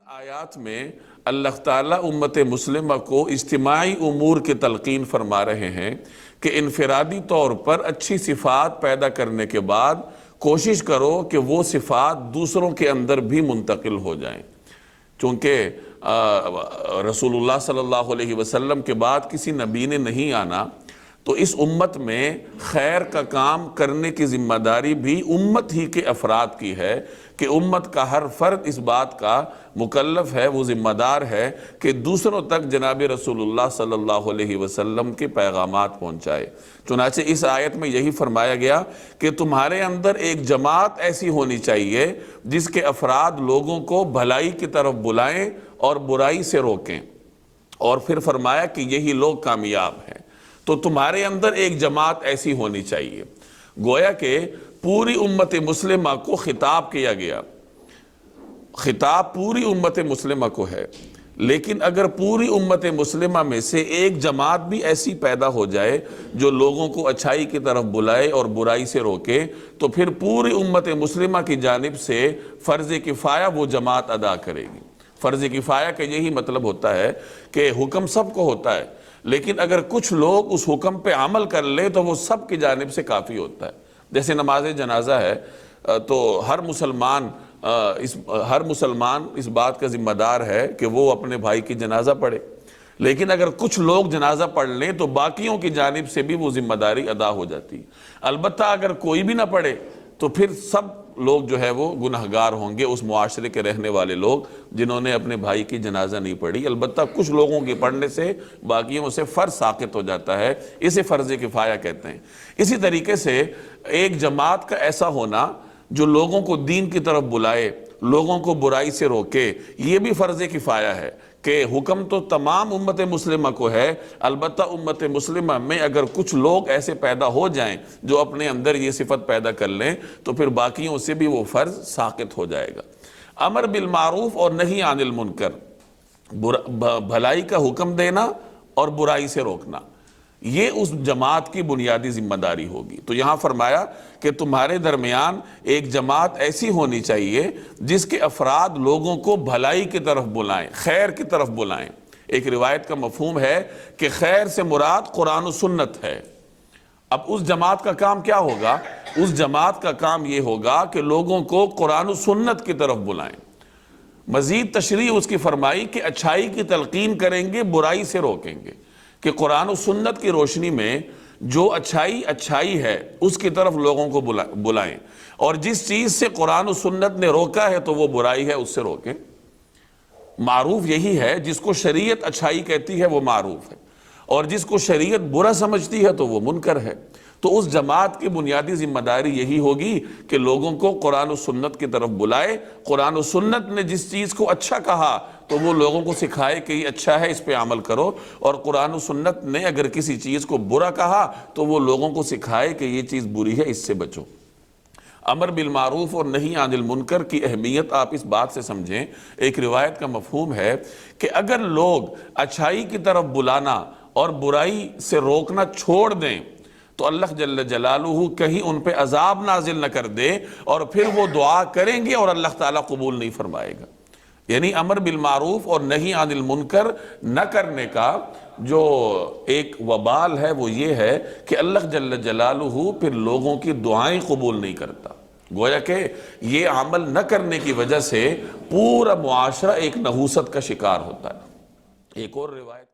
آیات میں اللہ تعالیٰ امت مسلمہ کو اجتماعی امور کی تلقین فرما رہے ہیں کہ انفرادی طور پر اچھی صفات پیدا کرنے کے بعد کوشش کرو کہ وہ صفات دوسروں کے اندر بھی منتقل ہو جائیں۔ چونکہ رسول اللہ صلی اللہ علیہ وسلم کے بعد کسی نبی نے نہیں آنا، تو اس امت میں خیر کا کام کرنے کی ذمہ داری بھی امت ہی کے افراد کی ہے کہ امت کا ہر فرد اس بات کا مکلف ہے، وہ ذمہ دار ہے کہ دوسروں تک جناب رسول اللہ صلی اللہ علیہ وسلم کے پیغامات پہنچائے۔ چنانچہ اس آیت میں یہی فرمایا گیا کہ تمہارے اندر ایک جماعت ایسی ہونی چاہیے جس کے افراد لوگوں کو بھلائی کی طرف بلائیں اور برائی سے روکیں، اور پھر فرمایا کہ یہی لوگ کامیاب ہیں۔ تو تمہارے اندر ایک جماعت ایسی ہونی چاہیے۔ گویا کہ پوری امت مسلمہ کو خطاب کیا گیا، خطاب پوری امت مسلمہ کو ہے، لیکن اگر پوری امت مسلمہ میں سے ایک جماعت بھی ایسی پیدا ہو جائے جو لوگوں کو اچھائی کی طرف بلائے اور برائی سے روکے، تو پھر پوری امت مسلمہ کی جانب سے فرض کفایہ وہ جماعت ادا کرے گی۔ فرض کفایہ کا یہی مطلب ہوتا ہے کہ حکم سب کو ہوتا ہے، لیکن اگر کچھ لوگ اس حکم پہ عمل کر لیں تو وہ سب کی جانب سے کافی ہوتا ہے۔ جیسے نماز جنازہ ہے تو ہر مسلمان اس بات کا ذمہ دار ہے کہ وہ اپنے بھائی کی جنازہ پڑھے، لیکن اگر کچھ لوگ جنازہ پڑھ لیں تو باقیوں کی جانب سے بھی وہ ذمہ داری ادا ہو جاتی ہے۔ البتہ اگر کوئی بھی نہ پڑھے تو پھر سب لوگ جو ہے وہ گنہگار ہوں گے، اس معاشرے کے رہنے والے لوگ جنہوں نے اپنے بھائی کی جنازہ نہیں پڑھی۔ البتہ کچھ لوگوں کے پڑھنے سے باقیوں سے فرض ساقط ہو جاتا ہے، اسے فرض کفایہ کہتے ہیں۔ اسی طریقے سے ایک جماعت کا ایسا ہونا جو لوگوں کو دین کی طرف بلائے، لوگوں کو برائی سے روکے، یہ بھی فرض کفایہ ہے کہ حکم تو تمام امت مسلمہ کو ہے، البتہ امت مسلمہ میں اگر کچھ لوگ ایسے پیدا ہو جائیں جو اپنے اندر یہ صفت پیدا کر لیں تو پھر باقیوں سے بھی وہ فرض ساقط ہو جائے گا۔ امر بالمعروف اور نہی عن المنکر، بھلائی کا حکم دینا اور برائی سے روکنا، یہ اس جماعت کی بنیادی ذمہ داری ہوگی۔ تو یہاں فرمایا کہ تمہارے درمیان ایک جماعت ایسی ہونی چاہیے جس کے افراد لوگوں کو بھلائی کی طرف بلائیں، خیر کی طرف بلائیں۔ ایک روایت کا مفہوم ہے کہ خیر سے مراد قرآن و سنت ہے۔ اب اس جماعت کا کام کیا ہوگا؟ اس جماعت کا کام یہ ہوگا کہ لوگوں کو قرآن و سنت کی طرف بلائیں۔ مزید تشریح اس کی فرمائی کہ اچھائی کی تلقین کریں گے، برائی سے روکیں گے، کہ قرآن و سنت کی روشنی میں جو اچھائی ہے اس کی طرف لوگوں کو بلائیں، اور جس چیز سے قرآن و سنت نے روکا ہے تو وہ برائی ہے، اس سے روکیں۔ معروف یہی ہے، جس کو شریعت اچھائی کہتی ہے وہ معروف ہے، اور جس کو شریعت برا سمجھتی ہے تو وہ منکر ہے۔ تو اس جماعت کی بنیادی ذمہ داری یہی ہوگی کہ لوگوں کو قرآن و سنت کی طرف بلائے۔ قرآن و سنت نے جس چیز کو اچھا کہا تو وہ لوگوں کو سکھائے کہ یہ اچھا ہے، اس پہ عمل کرو، اور قرآن و سنت نے اگر کسی چیز کو برا کہا تو وہ لوگوں کو سکھائے کہ یہ چیز بری ہے، اس سے بچو۔ امر بالمعروف اور نہی عن المنکر کی اہمیت آپ اس بات سے سمجھیں۔ ایک روایت کا مفہوم ہے کہ اگر لوگ اچھائی کی طرف بلانا اور برائی سے روکنا چھوڑ دیں تو اللہ جل جلالہ کہیں ان پہ عذاب نازل نہ کر دے، اور پھر وہ دعا کریں گے اور اللہ تعالیٰ قبول نہیں فرمائے گا۔ یعنی امر بالمعروف اور نہی عن المنکر نہ کرنے کا جو ایک وبال ہے وہ یہ ہے کہ اللہ جل جلالہ پھر لوگوں کی دعائیں قبول نہیں کرتا۔ گویا کہ یہ عمل نہ کرنے کی وجہ سے پورا معاشرہ ایک نحوست کا شکار ہوتا ہے۔ ایک اور روایت